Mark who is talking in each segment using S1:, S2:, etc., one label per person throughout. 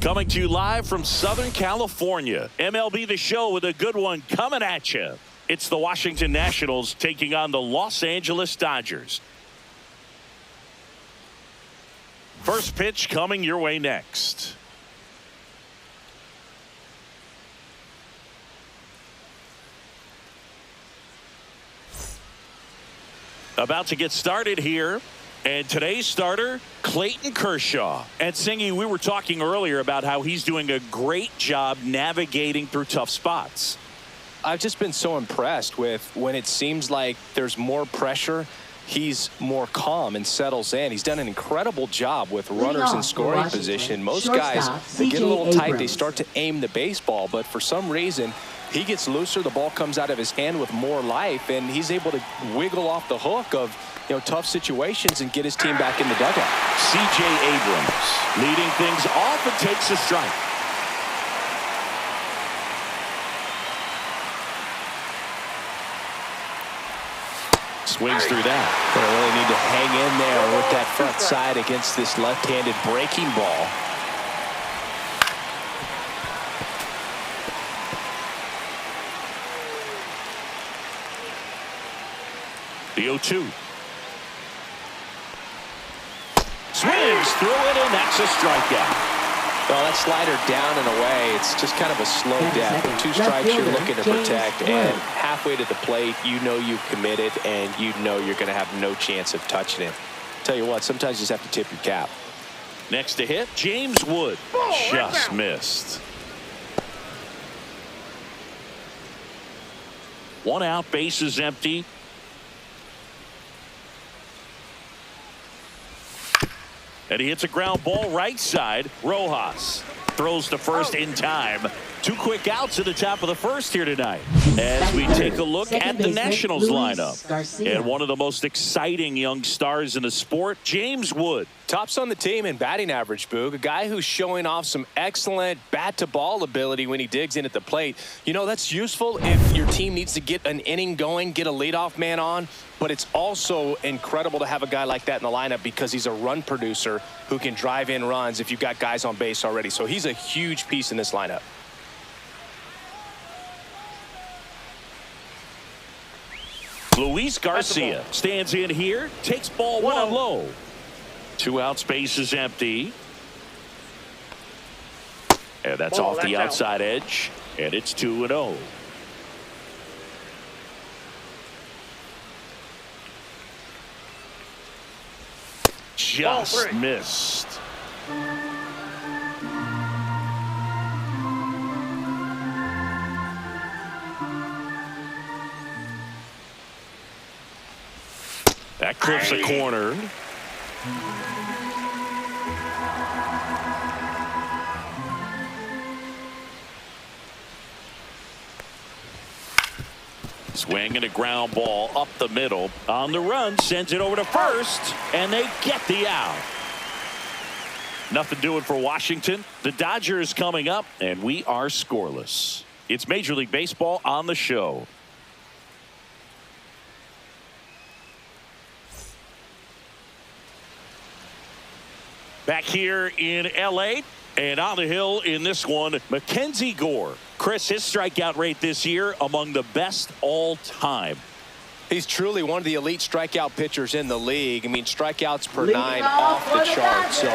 S1: Coming to you live from Southern California. MLB The Show with a good one coming at you. It's the Washington Nationals taking on the Los Angeles Dodgers. First pitch coming your way next. About to get started here. And today's starter, Clayton Kershaw. And Singy, we were talking earlier about how he's doing a great job navigating through tough spots.
S2: I've just been so impressed with when it seems like there's more pressure, he's more calm and settles in. He's done an incredible job with runners in scoring position. Most guys, they get a little tight, they start to aim the baseball, but for some reason, he gets looser, the ball comes out of his hand with more life, and he's able to wiggle off the hook of tough situations and get his team back in the dugout.
S1: C.J. Abrams leading things off and takes a strike. Swings through that.
S2: They really need to hang in there with that front side against this left-handed breaking ball.
S1: The 0-2. Swings through it, and that's a strikeout.
S2: Well, that slider down and away, it's just kind of a slow death. With 2 strikes you're looking to protect, and halfway to the plate, you've committed, and you're going to have no chance of touching it. Tell you what, sometimes you just have to tip your cap.
S1: Next to hit, James Wood. Just missed. 1 out, base is empty. And he hits a ground ball right side. Rojas throws to first in time. 2 quick outs at the top of the first here tonight. As we take a look at the Nationals lineup. And one of the most exciting young stars in the sport, James Wood.
S2: Tops on the team in batting average, Boog. A guy who's showing off some excellent bat-to-ball ability when he digs in at the plate. That's useful if your team needs to get an inning going, get a leadoff man on. But it's also incredible to have a guy like that in the lineup because he's a run producer who can drive in runs if you've got guys on base already. So he's a huge piece in this lineup.
S1: Luis Garcia stands in here, takes ball 1 low. 2 outs, base is empty. And that's off the outside edge. And it's 2-0. Just missed. That clips a corner. Swing and a ground ball up the middle. On the run, sends it over to first, and they get the out. Nothing doing for Washington. The Dodgers coming up, and we are scoreless. It's Major League Baseball on the show. Back here in L.A., and on the hill in this one, Mackenzie Gore. Chris, his strikeout rate this year among the best all time.
S2: He's truly one of the elite strikeout pitchers in the league. I mean, strikeouts per 9 off the chart. So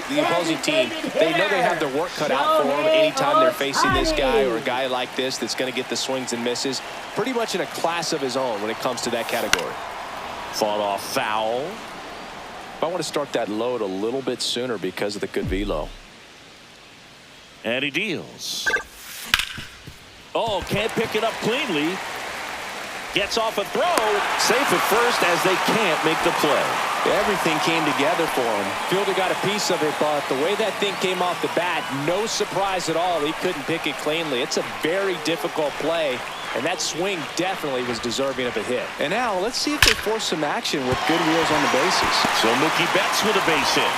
S2: the opposing team, they know they have their work cut out for them anytime they're facing this guy or a guy like this that's going to get the swings and misses. Pretty much in a class of his own when it comes to that category.
S1: Fought off foul.
S2: I want to start that load a little bit sooner because of the good velo.
S1: And he deals. Oh, can't pick it up cleanly. Gets off a throw. Safe at first as they can't make the play.
S2: Everything came together for him. Fielder got a piece of it, but the way that thing came off the bat, no surprise at all. He couldn't pick it cleanly. It's a very difficult play, and that swing definitely was deserving of a hit. And now let's see if they force some action with good wheels on the bases.
S1: So Mookie Betts with a base hit.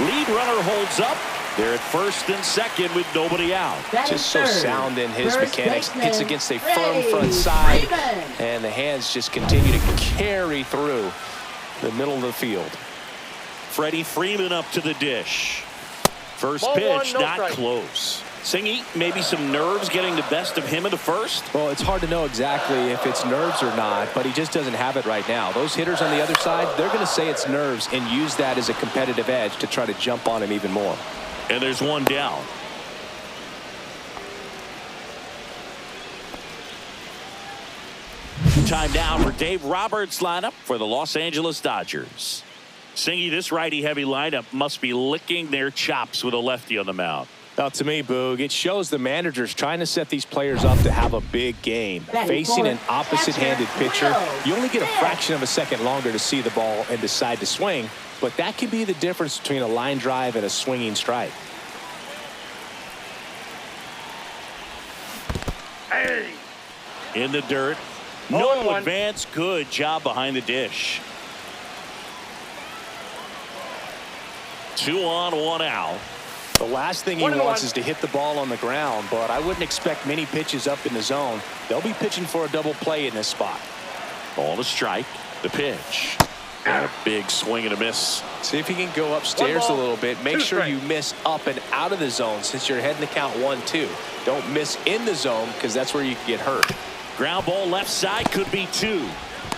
S1: Lead runner holds up. They're at first and second with nobody out.
S2: Just so sound in his mechanics. Hits against a firm front side, and the hands just continue to carry through the middle of the field.
S1: Freddie Freeman up to the dish. First
S3: Ball
S1: pitch,
S3: one, no
S1: not
S3: strike.
S1: close. Singy, maybe some nerves getting the best of him in the first?
S2: Well, it's hard to know exactly if it's nerves or not, but he just doesn't have it right now. Those hitters on the other side, they're going to say it's nerves and use that as a competitive edge to try to jump on him even more.
S1: And there's one down. Time now for Dave Roberts' lineup for the Los Angeles Dodgers. Singy, this righty-heavy lineup must be licking their chops with a lefty on the mound.
S2: Now, to me, Boog, it shows the manager's trying to set these players up to have a big game. Facing an opposite-handed pitcher, you only get a fraction of a second longer to see the ball and decide to swing, but that could be the difference between a line drive and a swinging strike.
S3: Hey.
S1: In the dirt. No advance. Good job behind the dish. 2 on, 1 out.
S2: The last thing he wants is to hit the ball on the ground, but I wouldn't expect many pitches up in the zone. They'll be pitching for a double play in this spot.
S1: Ball to strike. The pitch. And a big swing and a miss.
S2: See if he can go upstairs a little bit. Make sure you miss up and out of the zone since you're heading to count 1-2. Don't miss in the zone because that's where you can get hurt.
S1: Ground ball left side, could be 2.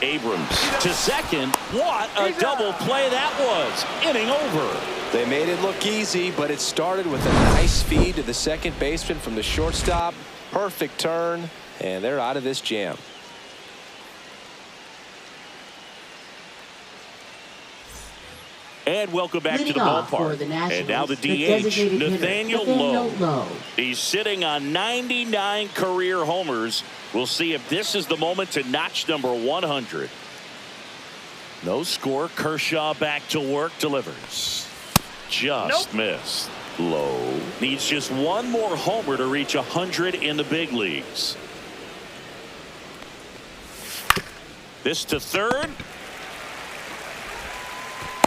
S1: Abrams to second. What a double play that was. Inning over.
S2: They made it look easy, but it started with a nice feed to the second baseman from the shortstop. Perfect turn, and they're out of this jam.
S1: And welcome back to the ballpark. And now the DH, Nathaniel Lowe. He's sitting on 99 career homers. We'll see if this is the moment to notch number 100. No score. Kershaw back to work. Delivers. Just missed. Lowe needs just one more homer to reach 100 in the big leagues. This to third.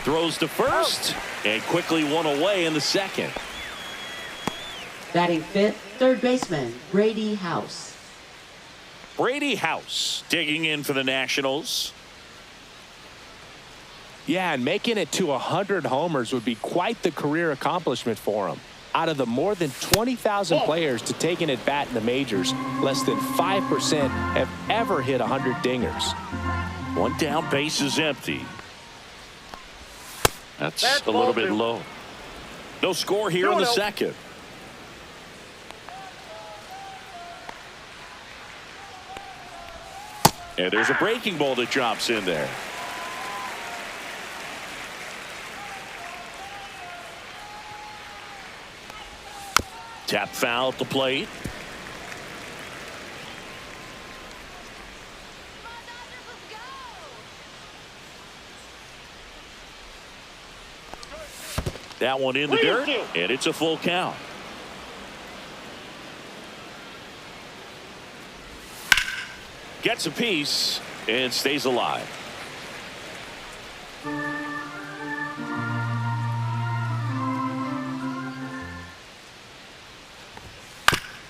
S1: Throws to first and quickly one away in the second.
S4: Batting fifth, third baseman Brady House.
S1: Brady House digging in for the Nationals.
S2: Yeah, and making it to 100 homers would be quite the career accomplishment for him. Out of the more than 20,000 players to take an at-bat in the majors, less than 5% have ever hit 100 dingers.
S1: One down, base is empty. That's a little bit low. No score here in the second. And there's a breaking ball that drops in there. Tap foul at the plate. That one in the dirt, and it's a full count. Gets a piece and stays alive.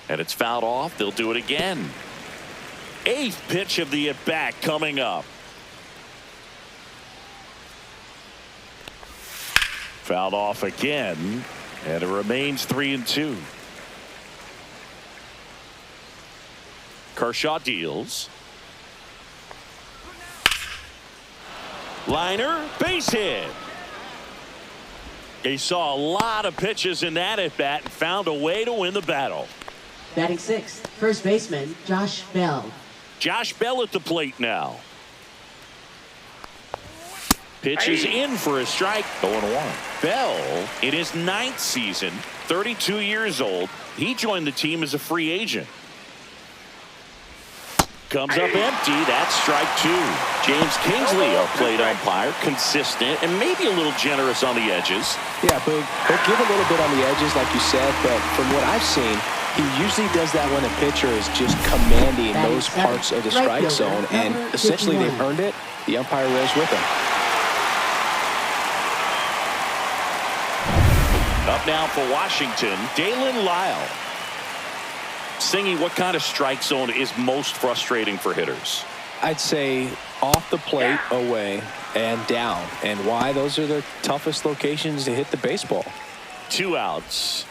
S1: And it's fouled off. They'll do it again. 8th pitch of the at-bat coming up. Fouled off again, and it remains 3-2. Kershaw deals. Liner, base hit. He saw a lot of pitches in that at-bat and found a way to win the battle.
S4: Batting sixth, first baseman Josh Bell.
S1: Josh Bell at the plate now. Pitches in for a strike. 0-1. Bell, in his 9th season, 32 years old, he joined the team as a free agent. Comes up empty. That's strike 2. James Kingsley, our plate umpire, consistent and maybe a little generous on the edges.
S2: Yeah, but he'll give a little bit on the edges, like you said, but from what I've seen, he usually does that when a pitcher is just commanding those parts of the strike zone, and essentially they've earned it. The umpire rolls with him.
S1: Up now for Washington, Dalen Lyle. Singy, what kind of strike zone is most frustrating for hitters?
S2: I'd say off the plate, away, and down. And why? Those are the toughest locations to hit the baseball.
S1: 2 outs.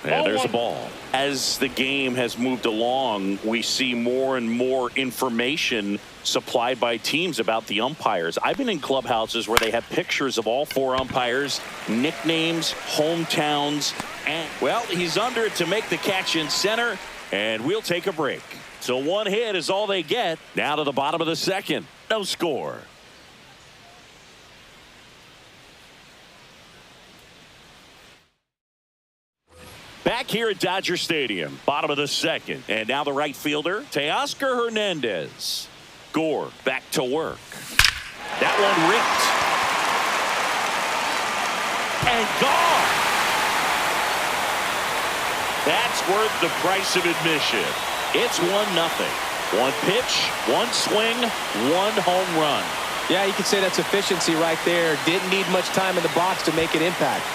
S1: And there's a ball. As the game has moved along, we see more and more information supplied by teams about the umpires. I've been in clubhouses where they have pictures of all 4 umpires, nicknames, hometowns, and, well, he's under it to make the catch in center, and we'll take a break. So 1 hit is all they get. Now to the bottom of the 2nd. No score. Back here at Dodger Stadium, bottom of the 2nd. And now the right fielder, Teoscar Hernandez. Gore back to work. That one ripped. And gone. That's worth the price of admission. It's 1-0. 1 pitch, 1 swing, 1 home run.
S2: Yeah, you could say that's efficiency right there. Didn't need much time in the box to make an impact.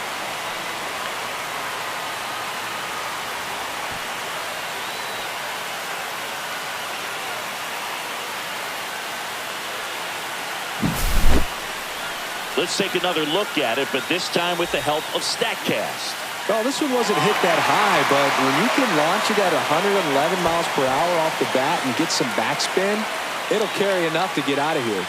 S1: Let's take another look at it, but this time with the help of StatCast.
S2: Well, this one wasn't hit that high, but when you can launch it at 111 miles per hour off the bat and get some backspin, it'll carry enough to get out of here.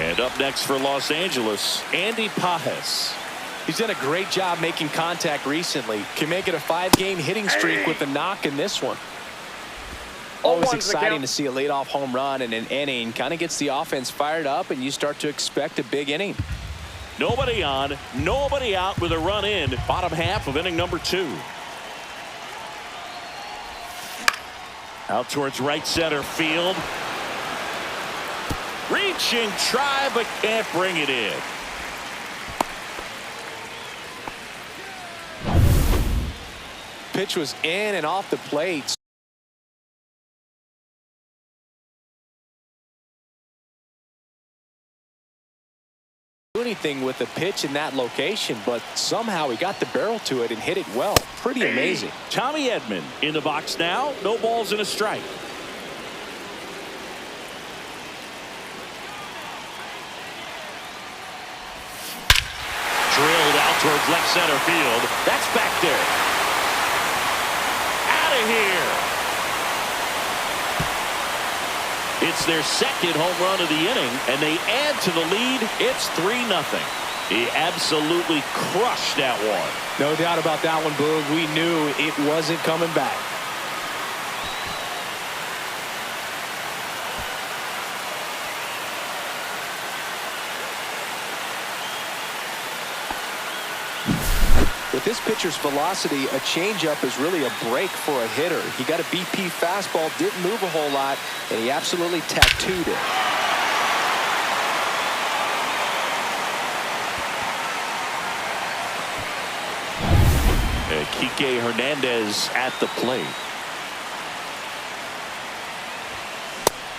S1: And up next for Los Angeles, Andy Pages.
S2: He's done a great job making contact recently. Can make it a 5-game hitting streak with a knock in this one. Always exciting to see a leadoff home run in an inning. Kind of gets the offense fired up, and you start to expect a big inning.
S1: Nobody on, nobody out with a run in. Bottom half of inning number 2. Out towards right center field. Reaching, try, but can't bring it in.
S2: Pitch was in and off the plate. Anything with a pitch in that location, but somehow he got the barrel to it and hit it well. Pretty amazing.
S1: Tommy Edman in the box now. No balls and a strike. Drilled out towards left center field. That's back there. Out of here. It's their 2nd home run of the inning, and they add to the lead. It's 3-0. He absolutely crushed that one.
S2: No doubt about that one, Boog. We knew it wasn't coming back. With this pitcher's velocity, a changeup is really a break for a hitter. He got a BP fastball, didn't move a whole lot, and he absolutely tattooed it.
S1: Kike Hernandez at the plate.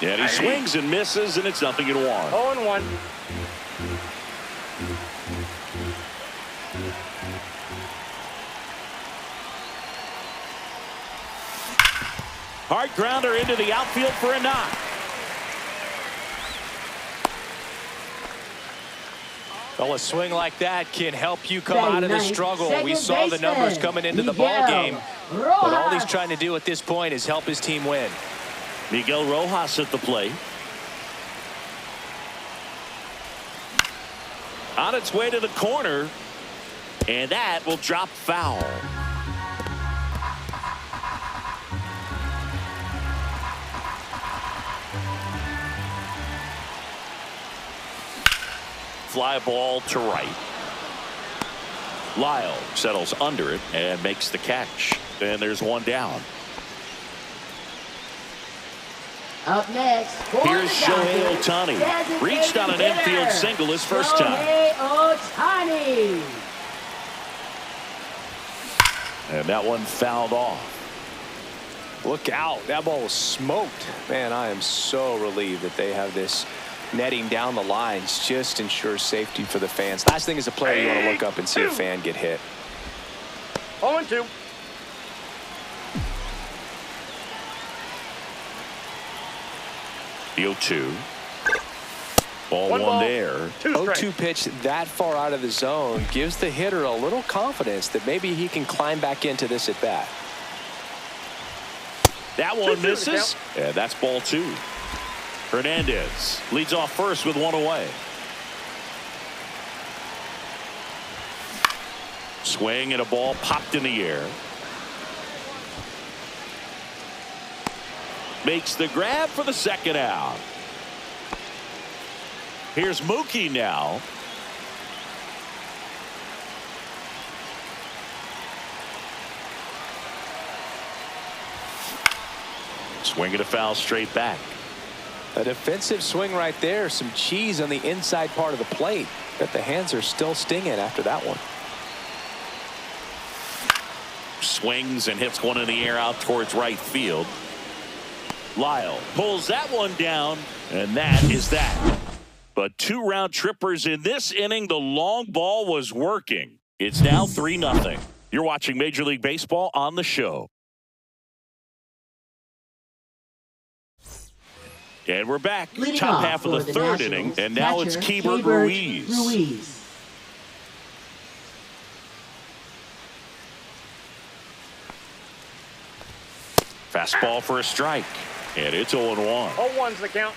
S1: And he swings and misses, and it's 0-1.
S3: 0-1.
S1: Hard grounder into the outfield for a knock.
S2: Well, a swing like that can help you come out of the struggle. We saw the numbers coming into the ball game, but all he's trying to do at this point is help his team win.
S1: Miguel Rojas at the plate. On its way to the corner, and that will drop foul. Fly ball to right. Lyle settles under it and makes the catch. And there's 1 down.
S4: Up next,
S1: here's Shohei Ohtani. Reached on an infield single his first time.
S4: Ohtani.
S1: And that one fouled off.
S2: Look out. That ball was smoked. Man, I am so relieved that they have this netting down the lines. Just ensures safety for the fans. Last thing as a player, you want to look up and see a fan get hit.
S3: 0-2.
S1: The 0-2. Ball
S3: One
S1: one
S3: ball.
S1: there.
S2: 0-2 pitch that far out of the zone gives the hitter a little confidence that maybe he can climb back into this at bat.
S1: That one
S3: 2-2
S1: misses. And that's ball two. Hernandez leads off first with one away. Swing and a ball popped in the air. Makes the grab for the second out. Here's Mookie now. Swing and a foul straight back.
S2: A defensive swing right there. Some cheese on the inside part of the plate. Bet the hands are still stinging after that one.
S1: Swings and hits one in the air out towards right field. Lyle pulls that one down, and that is that. But two round trippers in this inning. The long ball was working. It's now 3-0. You're watching Major League Baseball on the show. And we're back.
S4: Leading
S1: Top
S4: off
S1: half of the
S4: for
S1: third
S4: Nationals,
S1: inning, and now it's
S4: catcher,
S1: Keibert
S4: Keibert
S1: Ruiz. Fastball for a strike, and it's 0-1.
S3: 0-1's the count.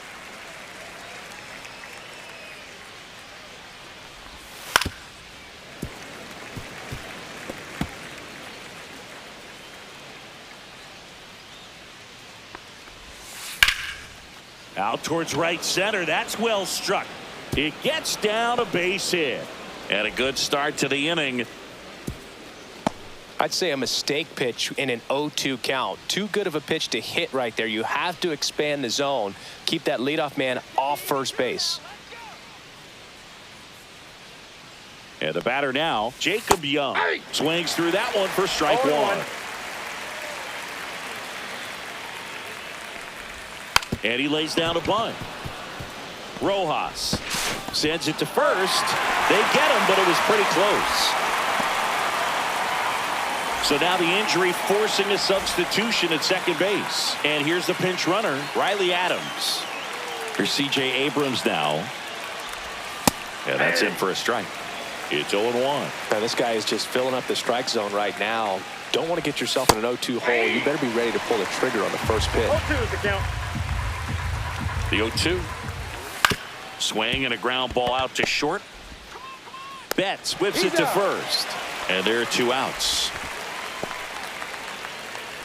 S1: Out towards right center. That's well struck. It gets down a base hit. And a good start to the inning.
S2: I'd say a mistake pitch in an 0-2 count. Too good of a pitch to hit right there. You have to expand the zone. Keep that leadoff man off first base.
S1: And the batter now, Jacob Young. Swings through that one for strike
S3: 0-1.
S1: one. And he lays down a bunt. Rojas sends it to first. They get him, but it was pretty close. So now the injury forcing a substitution at second base. And here's the pinch runner, Riley Adams. Here's C.J. Abrams now. And that's in for a strike. It's 0-1.
S2: Now this guy is just filling up the strike zone right now. Don't want to get yourself in an 0-2 hole. You better be ready to pull the trigger on the first pitch.
S3: 0-2's the count.
S1: The 0-2. Swing and a ground ball out to short. Betts whips it to first. And there are two outs.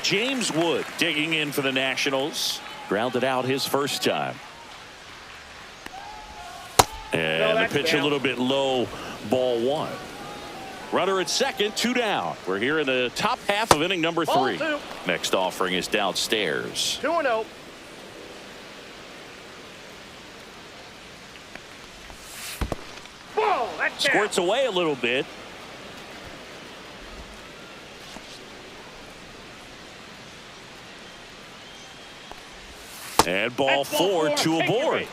S1: James Wood digging in for the Nationals. Grounded out his first time. And the pitch a little bit low, ball one. Runner at second, 2 down. We're here in the top half of inning number 3.
S3: Ball two.
S1: Next offering is downstairs.
S3: 2-0. Whoa, that's down.
S1: Squirts away a little bit. And ball
S3: That's ball
S1: 4, 2
S3: Take your
S1: aboard.
S3: bait.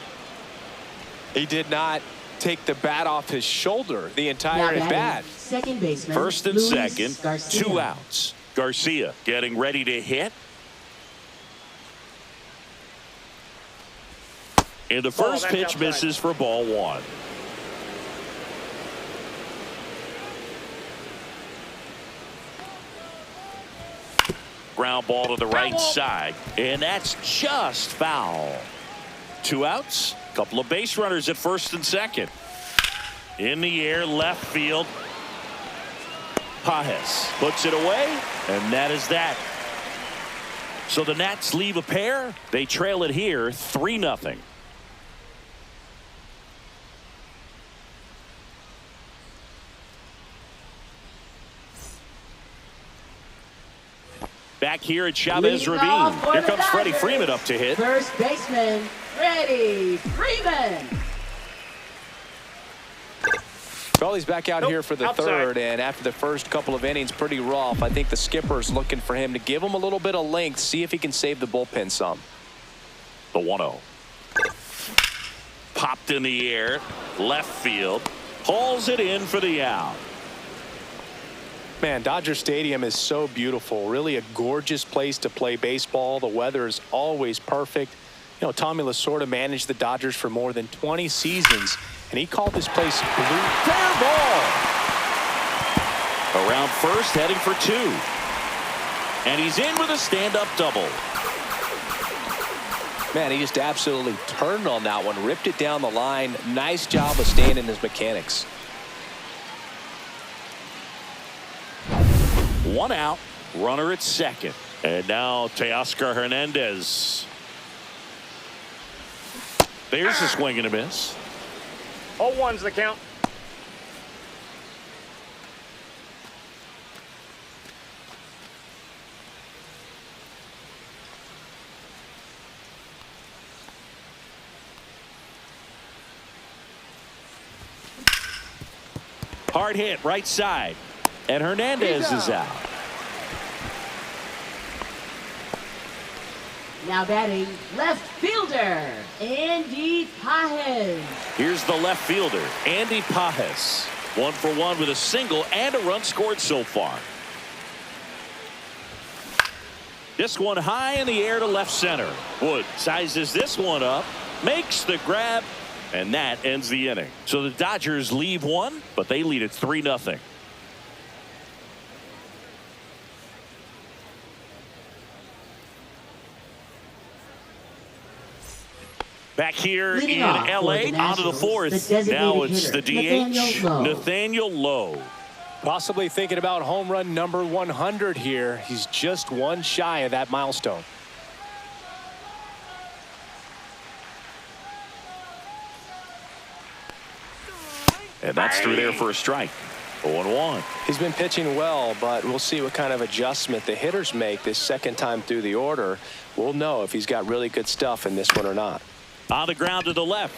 S2: He did not take the bat off his shoulder the entire at bat.
S4: Second baseman.
S1: First and
S4: Luis
S1: second,
S4: Garcia.
S1: 2 outs. Garcia getting ready to hit. And the first
S3: that's
S1: pitch
S3: outside.
S1: misses for ball 1. Ground ball to the right side, and that's just foul. 2 outs, couple of base runners at first and second. In the air, left field. Pajes puts it away, and that is that. So the Nats leave a pair. They trail it here 3-0. Back here at Chavez
S4: Leading
S1: Ravine.
S4: off for
S1: Here
S4: the
S1: comes Freddie
S4: Dodgers.
S1: Freeman up to hit.
S4: First baseman, Freddie Freeman.
S2: Well, he's back out
S3: Nope,
S2: here for the
S3: outside.
S2: third, and after the first couple of innings, pretty rough. I think the skipper's looking for him to give him a little bit of length, see if he can save the bullpen some.
S1: The 1-0. Popped in the air, left field. Hauls it in for the out.
S2: Man, Dodger Stadium is so beautiful. Really a gorgeous place to play baseball. The weather is always perfect. You know, Tommy Lasorda managed the Dodgers for more than 20 seasons, and he called this place blue.
S1: Fair ball. Around first, heading for two. And he's in with a stand-up double.
S2: Man, he just absolutely turned on that one, ripped it down the line. Nice job of staying in his mechanics.
S1: One out, runner at second. And now Teoscar Hernandez. There's a swing and a miss.
S3: 0-1's the count.
S1: Hard hit, right side. And Hernandez is out.
S4: Now batting, left fielder, Andy Pajes.
S1: Here's the left fielder, Andy Pajes. 1 for 1 with a single and a run scored so far. This one high in the air to left center. Wood sizes this one up, makes the grab, and that ends the inning. So the Dodgers leave one, but they lead it 3-0. Back here
S4: Leading
S1: in
S4: off
S1: L.A.
S4: for the
S1: onto the
S4: Nationals,
S1: fourth.
S4: the designated
S1: Now it's
S4: hitter,
S1: the DH,
S4: Nathaniel Lowe.
S1: Nathaniel Lowe.
S2: Possibly thinking about home run number 100 here. He's just one shy of that milestone.
S1: And that's through there for a strike. 0-1.
S2: He's been pitching well, but we'll see what kind of adjustment the hitters make this second time through the order. We'll know if he's got really good stuff in this one or not.
S1: On the ground to the left.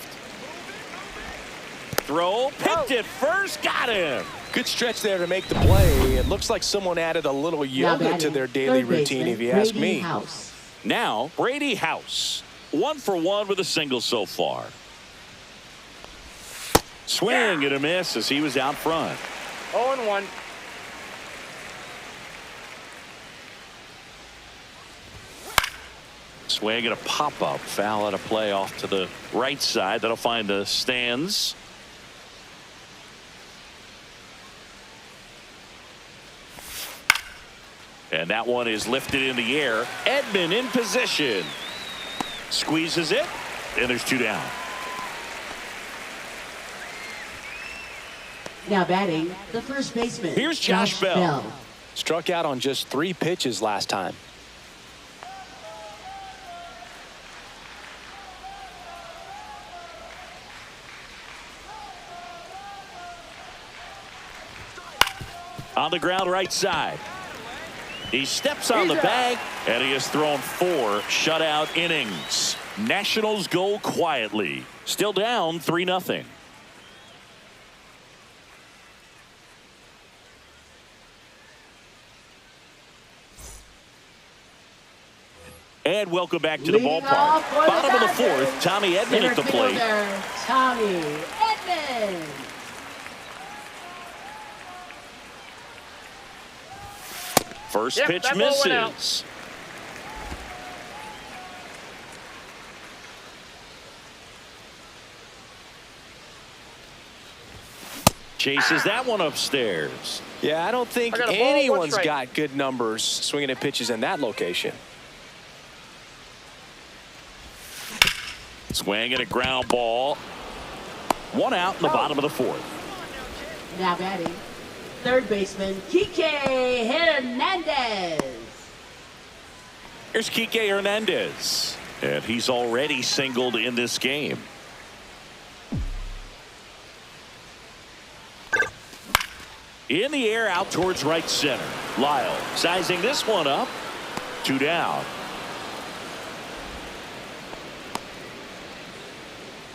S1: Throw, picked it first, got him.
S2: Good stretch there to make the play. It looks like someone added a little yoga to their daily routine, if you ask me.
S1: Now, Brady House. 1 for 1 with a single so far. Swing and a miss as he was out front.
S3: 0-1.
S1: Swing and a pop-up. Foul out of play off to the right side. That'll find the stands. And that one is lifted in the air. Edman in position. Squeezes it. And there's 2 down.
S4: Now batting, the first baseman.
S1: Here's Josh Bell.
S2: Struck out on just 3 pitches last time.
S1: On the ground right side. He steps on the bag, and he has thrown 4 shutout innings. Nationals go quietly. Still down 3-0. And welcome back to the ballpark. Bottom of the fourth, Tommy Edman at the plate.
S4: Tommy Edman.
S1: First pitch misses. Chases that one upstairs.
S2: Yeah, I don't think anyone's got good numbers swinging at pitches in that location.
S1: Swing and a ground ball. 1 out in the bottom of the fourth.
S4: Now batting, third baseman, Kike Hernandez.
S1: Here's Kike Hernandez. And he's already singled in this game. In the air out towards right center. Lyle sizing this one up. 2 down.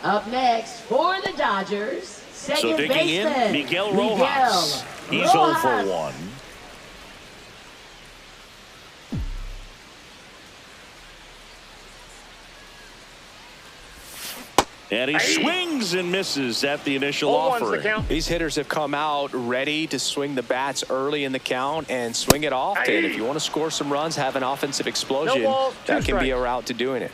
S4: Up next for the Dodgers, second
S1: So digging
S4: baseman,
S1: in, Miguel Rojas. He's 0 for 1. And he swings and misses at the initial offering.
S2: These hitters have come out ready to swing the bats early in the count and swing it often. If you want to score some runs, have an offensive explosion, that can be a route to doing it.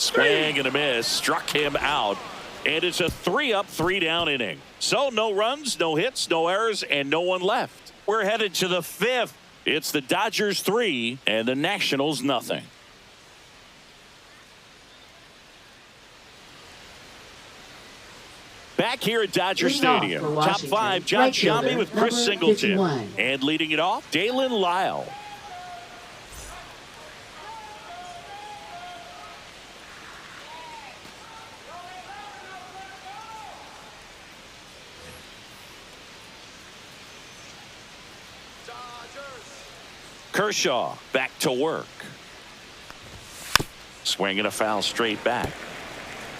S1: Swing and a miss. Struck him out. And it's a 3-up, 3-down inning. So no runs, no hits, no errors, and no one left. We're headed to the 5th. It's the Dodgers 3 and the Nationals nothing. Back here at Dodger Stadium, top 5, John Sciambi with Chris Singleton. 51. And leading it off, Dalen Lyle. Kershaw back to work. Swinging a foul straight back.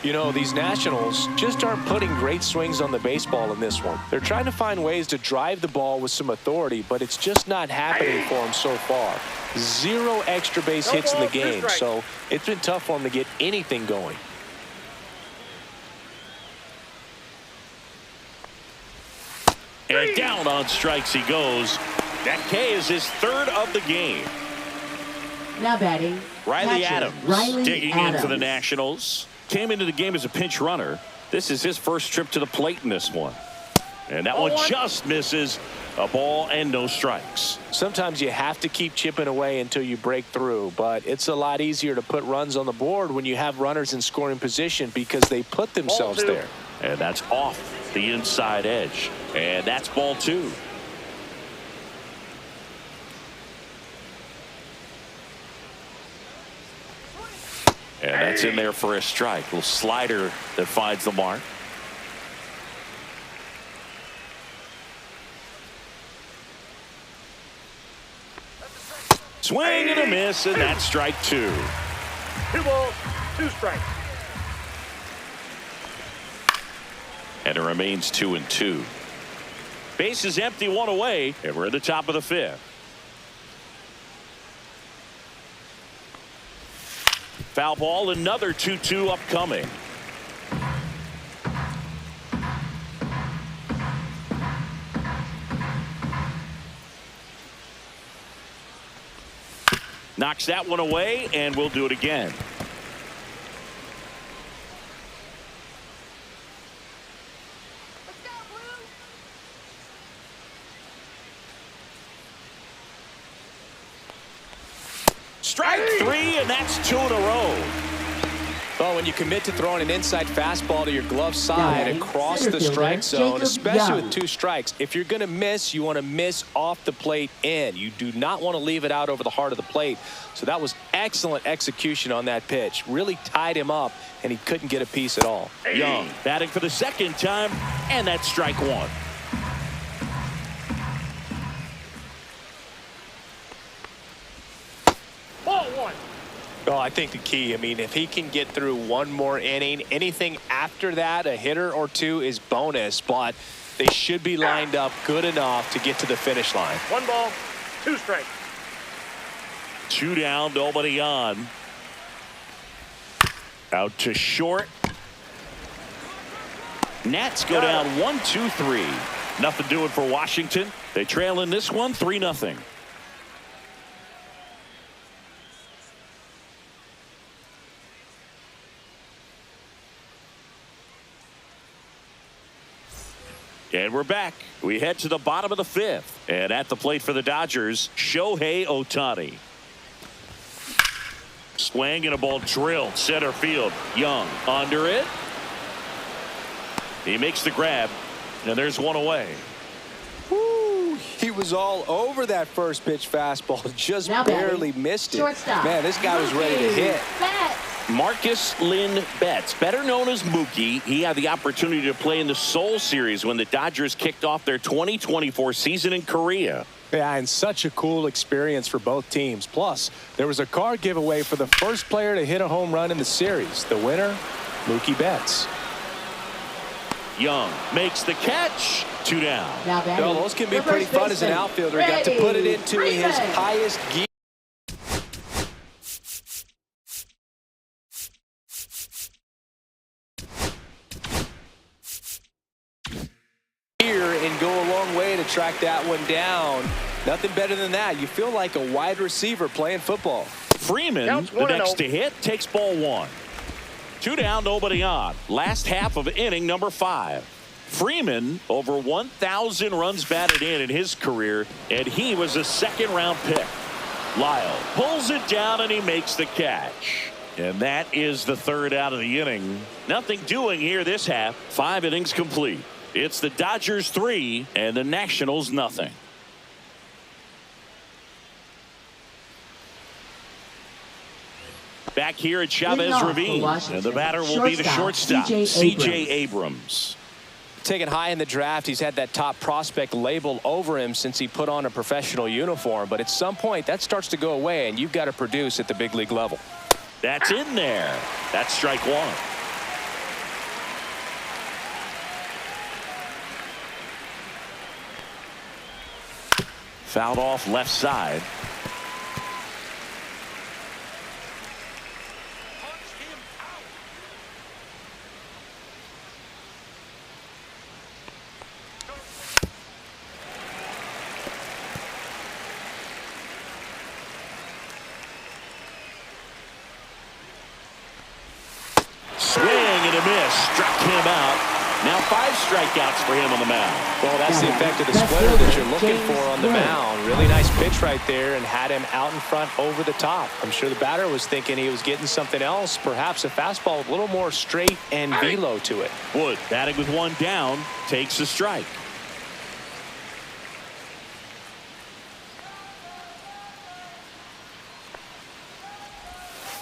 S2: You know, these Nationals just aren't putting great swings on the baseball in this one. They're trying to find ways to drive the ball with some authority, but it's just not happening for them so far. 0 extra base hits in the game, so it's been tough for them to get anything going.
S1: And down on strikes he goes. That K is his 3rd of the game.
S4: Now batting,
S1: Riley
S4: catcher,
S1: Adams
S4: Riley
S1: digging
S4: Adams.
S1: in for the Nationals. Came into the game as a pinch runner. This is his first trip to the plate in this one. And that one just misses. A ball and no strikes.
S2: Sometimes you have to keep chipping away until you break through, but it's a lot easier to put runs on the board when you have runners in scoring position because they put themselves there.
S1: And that's off the inside edge. And that's ball 2. And that's in there for a strike. Little slider that finds the mark. Swing and a miss, and that's strike 2.
S3: 2 balls, 2 strikes.
S1: And it remains 2-2. Base is empty, 1 away, and we're at the top of the 5th. Foul ball, another 2-2 upcoming. Knocks that one away, and we'll do it again. Strike 3, and that's 2 in a row.
S2: Well, when you commit to throwing an inside fastball to your glove side across the strike zone, especially with 2 strikes, if you're going to miss, you want to miss off the plate in. You do not want to leave it out over the heart of the plate. So that was excellent execution on that pitch. Really tied him up, and he couldn't get a piece at all.
S1: Young batting for the 2nd time, and that's strike 1.
S3: Ball 1.
S2: Oh, I think the key, I mean, if he can get through 1 more inning, anything after that, a hitter or 2 is bonus, but they should be lined up good enough to get to the finish line.
S3: 1 ball, 2 strikes.
S1: 2 down, nobody on. Out to short. Nats go down 1-2-3. Nothing doing for Washington. They trail in this one 3-0. And we're back. We head to the bottom of the 5th. And at the plate for the Dodgers, Shohei Ohtani. Swing and a ball drilled center field. Young under it. He makes the grab. And there's 1 away.
S2: Woo, he was all over that first pitch fastball. Just barely missed it.
S4: Shortstop.
S2: Man, this guy was ready to hit.
S1: Marcus Lynn Betts, better known as Mookie. He had the opportunity to play in the Seoul Series when the Dodgers kicked off their 2024 season in Korea.
S2: Yeah, and such a cool experience for both teams. Plus, there was a car giveaway for the first player to hit a home run in the series. The winner, Mookie Betts.
S1: Young makes the catch. 2 down.
S2: Well, those can be pretty fun as an outfielder. He got to put it into his highest gear. And go a long way to track that one down. Nothing better than that. You feel like a wide receiver playing football.
S1: Freeman, the next to hit, takes ball 1. Two down, nobody on. Last half of inning number 5. Freeman, over 1,000 runs batted in his career, and he was a second-round pick. Lyle pulls it down, and he makes the catch. And that is the third out of the inning. Nothing doing here this half. 5 innings complete. It's the Dodgers 3 and the Nationals nothing. Back here at Chavez Ravine, and the batter will be the shortstop, C.J. Abrams.
S2: Taken high in the draft, he's had that top prospect label over him since he put on a professional uniform. But at some point, that starts to go away, and you've got to produce at the big league level.
S1: That's in there. That's strike 1. Fouled off left side. Swing and a miss. Struck him out. Now 5 strikeouts for him on the mound.
S2: Well, that's the effect of the splitter that you're looking for on the mound. Really nice pitch right there and had him out in front over the top. I'm sure the batter was thinking he was getting something else, perhaps a fastball with a little more straight and velo to it.
S1: Wood batting with 1 down takes a strike.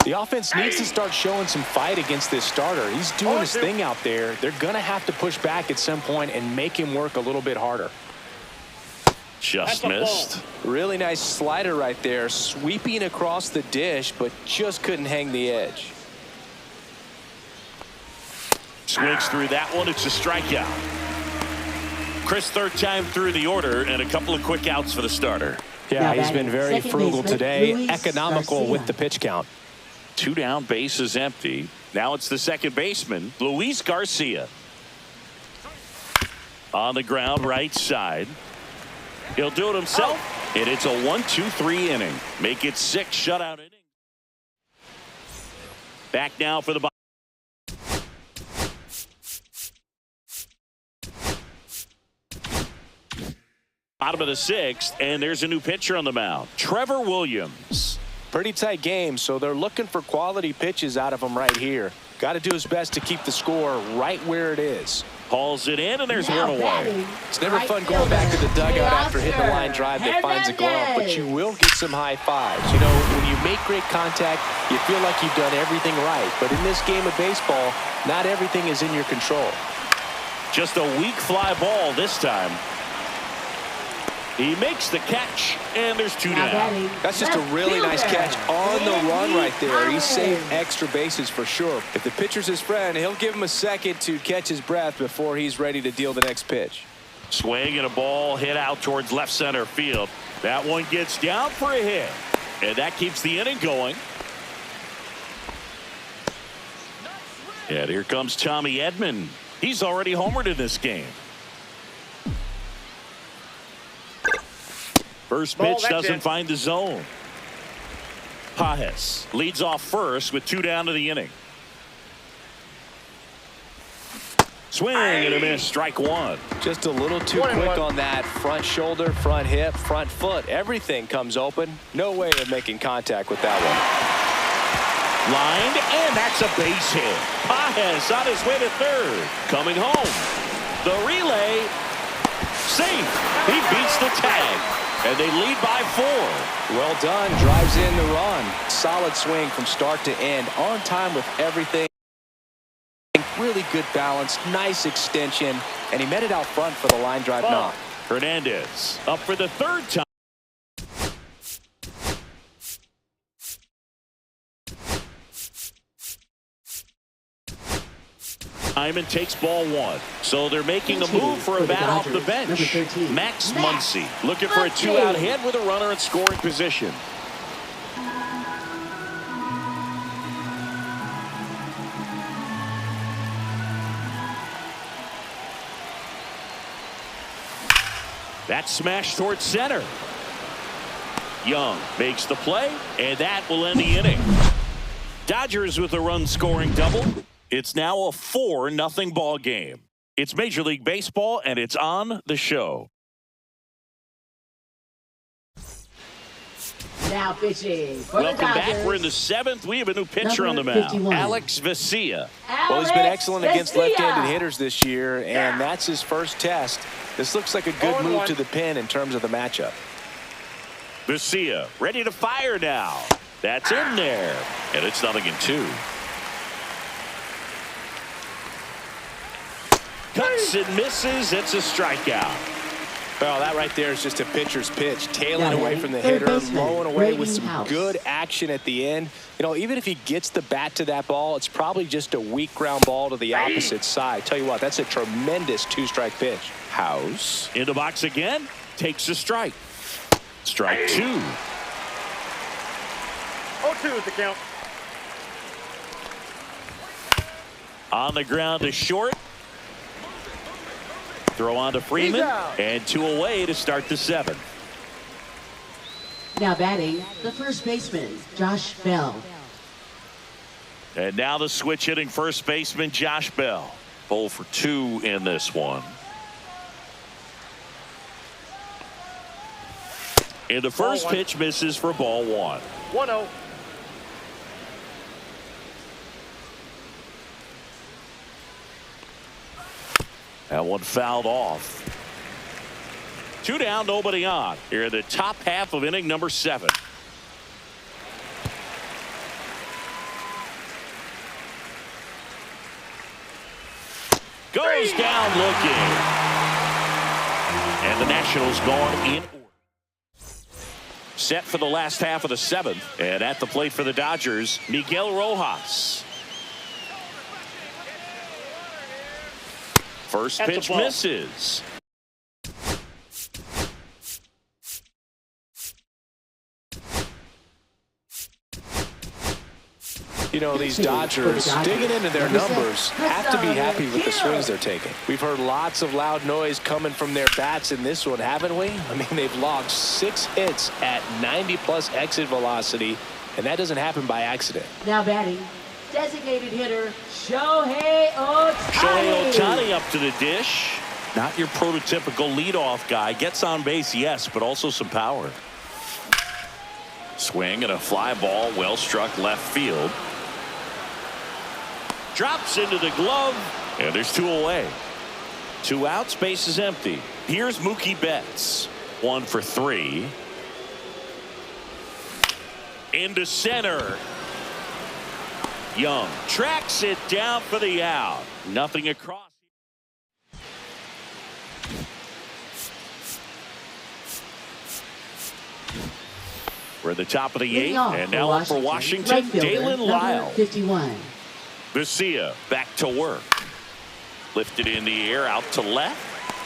S2: The offense needs to start showing some fight against this starter. He's doing his thing out there. They're going to have to push back at some point and make him work a little bit harder.
S1: Just missed.
S2: Really nice slider right there, sweeping across the dish, but just couldn't hang the edge.
S1: Swings through that one. It's a strikeout. Chris, third time through the order, and a couple of quick outs for the starter.
S2: Yeah, he's been very frugal today, economical with the pitch count.
S1: 2 down, base is empty. Now it's the second baseman, Luis Garcia. On the ground, right side. He'll do it himself, and it's a 1-2-3 inning. Make it 6 shutout innings. Back now for the bottom. Bottom of the 6th, and there's a new pitcher on the mound, Trevor Williams.
S2: Pretty tight game, so they're looking for quality pitches out of him right here. Got to do his best to keep the score right where it is.
S1: Hauls it in, and there's 1 away.
S2: It's never fun going back to the dugout after hitting a line drive that finds a glove, but you will get some high fives. You know, when you make great contact, you feel like you've done everything right. But in this game of baseball, not everything is in your control.
S1: Just a weak fly ball this time. He makes the catch, and there's 2 down.
S2: That's just a really nice catch on the run right there. He saved extra bases for sure. If the pitcher's his friend, he'll give him a second to catch his breath before he's ready to deal the next pitch.
S1: Swing and a ball hit out towards left center field. That one gets down for a hit, and that keeps the inning going. And here comes Tommy Edman. He's already homered in this game. First pitch doesn't find the zone. Pajes leads off first with 2 down to the inning. Swing and a miss, strike 1.
S2: Just a little too quick on that front shoulder, front hip, front foot. Everything comes open. No way of making contact with that one.
S1: Lined, and that's a base hit. Pajes on his way to third. Coming home. The relay. Safe. He beats the tag. And they lead by 4.
S2: Well done. Drives in the run. Solid swing from start to end. On time with everything. Really good balance. Nice extension. And he met it out front for the line drive knock.
S1: Hernandez up for the 3rd time. Hyman takes ball 1. So they're making a move for a bat off the bench. Max Muncy looking for a 2-out hit with a runner in scoring position. That's smashed towards center. Young makes the play, and that will end the inning. Dodgers with a run-scoring double. It's now a 4-0 ball game. It's Major League Baseball, and it's on the show.
S4: Now pitching for the
S1: Welcome back.
S4: Dodgers.
S1: We're in the 7th. We have a new pitcher on the
S4: Number
S1: mound,
S4: 51.
S1: Alex Vesia.
S2: Well, he's been excellent against
S4: Vesia.
S2: left-handed hitters this year, and that's his first test. This looks like a good move to the pin in terms of the matchup.
S1: Vesia ready to fire now. That's in there, and it's 0-2. Cuts and misses. It's a strikeout.
S2: Well, that right there is just a pitcher's pitch, tailing
S4: Now
S2: away
S4: hitting
S2: from the
S4: third
S2: hitter,
S4: baseman,
S2: blowing away with
S4: Brady
S2: some
S4: House.
S2: good action at the end. You know, even if he gets the bat to that ball, it's probably just a weak ground ball to the opposite side. Tell you what, that's a tremendous two-strike pitch.
S1: House in the box again. Takes a strike. Strike 2.
S3: 0-2 is the count.
S1: On the ground to short. Throw on to Freeman, and 2 away to start the 7th.
S4: Now batting, the first baseman, Josh Bell.
S1: And now the switch hitting first baseman, Josh Bell. 0 for 2 in this one. And the first pitch misses for ball 1.
S3: 1-0.
S1: That one fouled off. 2 down, nobody on. Here in the top half of inning number 7. Goes down looking. And the Nationals gone in order. Set for the last half of the 7th. And at the plate for the Dodgers, Miguel Rojas. First
S3: That's a
S1: pitch
S3: ball.
S1: misses.
S2: You know, these Dodgers, digging into their numbers, have to be happy with the swings they're taking. We've heard lots of loud noise coming from their bats in this one, haven't we? I mean, they've logged 6 hits at 90-plus exit velocity, and that doesn't happen by accident.
S4: Now batting, designated hitter, Shohei Ohtani.
S1: Shohei Ohtani up to the dish. Not your prototypical leadoff guy. Gets on base, yes, but also some power. Swing and a fly ball, well struck left field. Drops into the glove, and there's 2 away. 2 outs, base is empty. Here's Mookie Betts. 1 for 3. Into center. Young tracks it down for the out. Nothing across. We're at the top of the 8th, and now up for Washington, Dalen Lyle.
S4: 51.
S1: Vesia back to work. Lifted in the air out to left.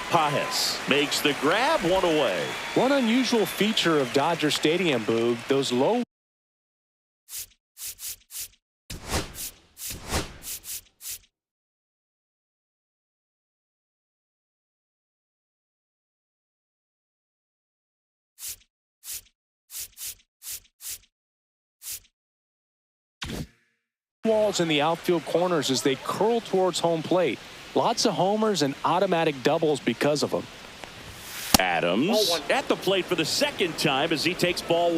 S1: Pajes makes the grab, 1 away.
S2: One unusual feature of Dodger Stadium, Boog, those low walls in the outfield corners as they curl towards home plate. Lots of homers and automatic doubles because of them.
S1: Adams at the plate for the 2nd time as he takes ball.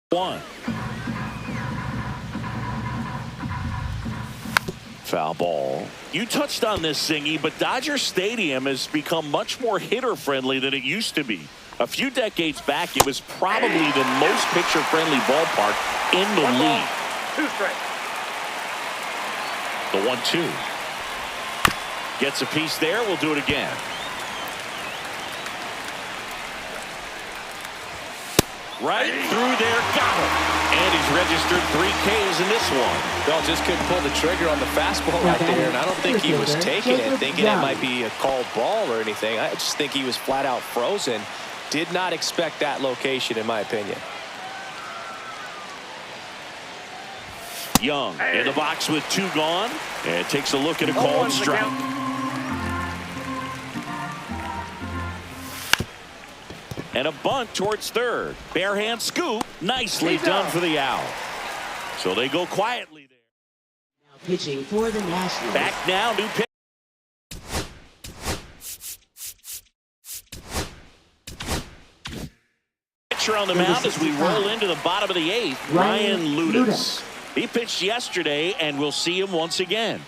S1: One. Foul ball. You touched on this, Singy, but Dodger Stadium has become much more hitter-friendly than it used to be. A few decades back, it was probably the most pitcher-friendly ballpark in the league.
S3: 2 strikes.
S1: The 1-2. Gets a piece there. We'll do it again. Right through there, got him. And he's registered 3 Ks in this one.
S2: Bell just couldn't pull the trigger on the fastball right there, and I don't think he was taking it, thinking it might be a called ball or anything. I just think he was flat out frozen. Did not expect that location, in my opinion.
S1: Young in the box with 2 gone, and takes a look at a called strike. And a bunt towards third. Barehand scoop. Nicely done for the out. So they go quietly there.
S4: Now pitching for the Nationals.
S1: Back now, new pitch. Pitcher on the mound as we roll into the bottom of the 8th. Ryan Ludus. He pitched yesterday, and we'll see him once again.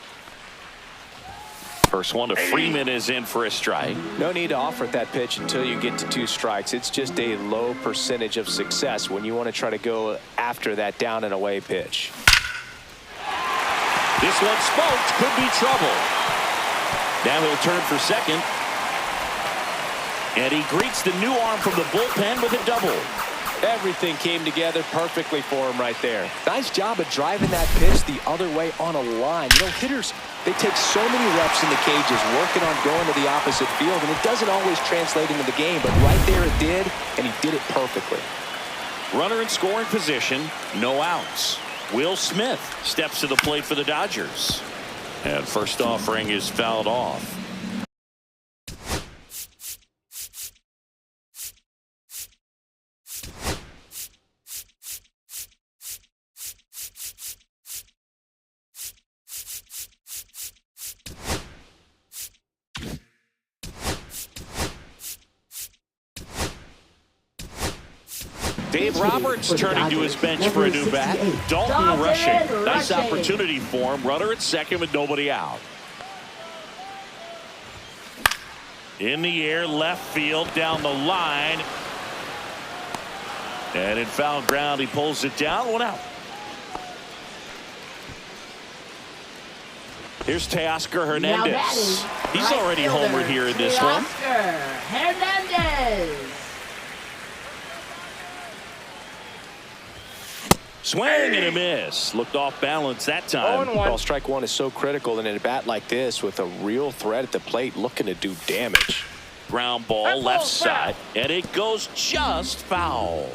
S1: First one to Freeman is in for a strike.
S2: No need to offer that pitch until you get to 2 strikes. It's just a low percentage of success when you want to try to go after that down and away pitch.
S1: This one smoked, could be trouble. Now he'll turn for second. And he greets the new arm from the bullpen with a double.
S2: Everything came together perfectly for him right there. Nice job of driving that pitch the other way on a line. You know, hitters, they take so many reps in the cages working on going to the opposite field, and it doesn't always translate into the game, but right there it did, and he did it perfectly.
S1: Runner in scoring position, no outs. Will Smith steps to the plate for the Dodgers. And first offering is fouled off. Dave Roberts turning to his bench for a new bat. Dalton rushing. Nice opportunity for him. Runner at second with nobody out. In the air, left field, down the line. And in foul ground, he pulls it down. 1 out. Here's Teoscar Hernandez. He's already homered here in this one.
S4: Hernandez.
S1: Swing and a miss. Looked off balance that time.
S2: Well, strike 1 is so critical in a bat like this with a real threat at the plate looking to do damage.
S1: Ground ball left side, and it goes just foul.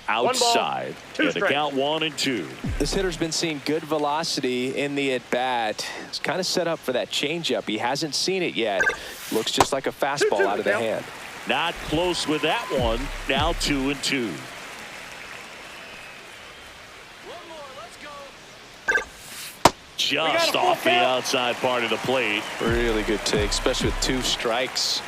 S1: Outside, and the count 1-2.
S2: This hitter's been seeing good velocity in the at-bat. It's kind of set up for that changeup. He hasn't seen it yet. Looks just like a fastball out of the hand.
S1: Not close with that one. Now 2-2. Just off the outside part of the plate.
S2: Really good take, especially with 2 strikes.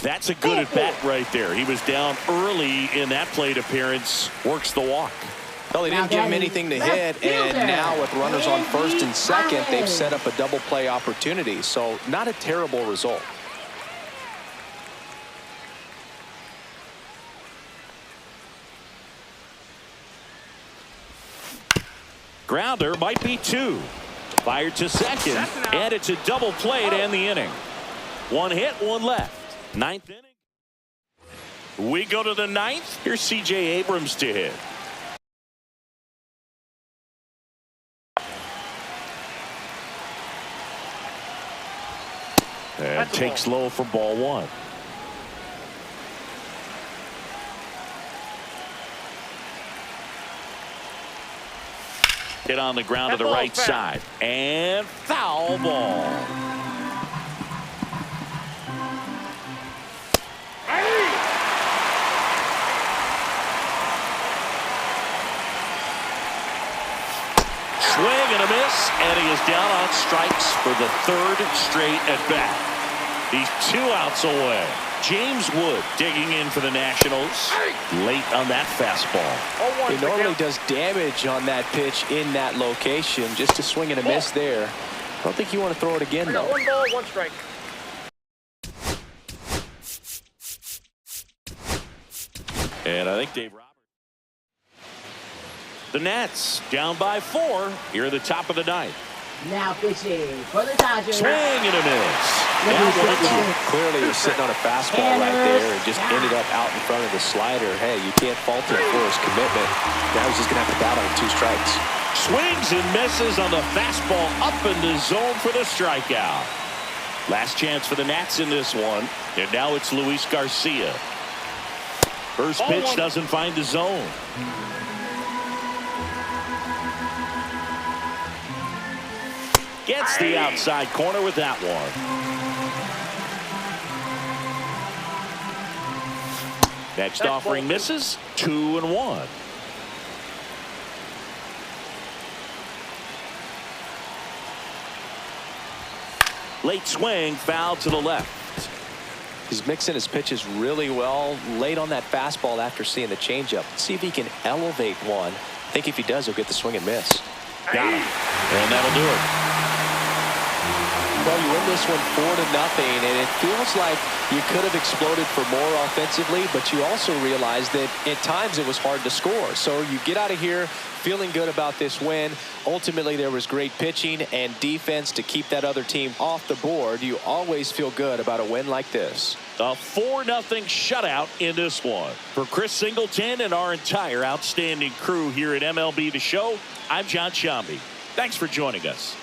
S1: That's a good at bat right there. He was down early in that plate appearance. Works the walk.
S2: Well, he didn't give him anything to hit, and now with runners on first and second, they've set up a double play opportunity. So not a terrible result.
S1: Grounder might be 2. Fired to second, and it's a double play to end the inning. 1 hit, 1 left. 9th inning. We go to the 9th. Here's C.J. Abrams to hit. And takes low for ball 1. Hit on the ground to the right side. And foul ball. Swing and a miss, and he is down on strikes for the 3rd straight at bat. He's 2 outs away. James Wood digging in for the Nationals. Late on that fastball.
S2: He normally does damage on that pitch in that location. Just a swing and a miss there. I don't think you want to throw it again, though.
S3: 1 ball, 1 strike.
S1: And I think Dave Roberts. The Nats down by 4 here at the top of the 9th.
S4: Now pitching for the Dodgers.
S1: Swing and a miss. Now 1-2.
S2: Clearly he was sitting on a fastball right there and just ended up out in front of the slider. Hey, you can't fault him for his commitment. Now he's just going to have to battle with 2 strikes.
S1: Swings and misses on the fastball up in the zone for the strikeout. Last chance for the Nats in this one. And now it's Luis Garcia. First pitch doesn't find the zone. Gets the outside corner with that one. Next offering misses. 2-1. Late swing, foul to the left.
S2: He's mixing his pitches really well. Late on that fastball after seeing the changeup. See if he can elevate one. I think if he does, he'll get the swing and miss.
S1: Got him. And that'll do it.
S2: Well, you win this one 4-0, and it feels like you could have exploded for more offensively, but you also realize that at times it was hard to score. So you get out of here feeling good about this win. Ultimately, there was great pitching and defense to keep that other team off the board. You always feel good about a win like this.
S1: A 4-0 shutout in this one. For Chris Singleton and our entire outstanding crew here at MLB The Show, I'm John Shambi. Thanks for joining us.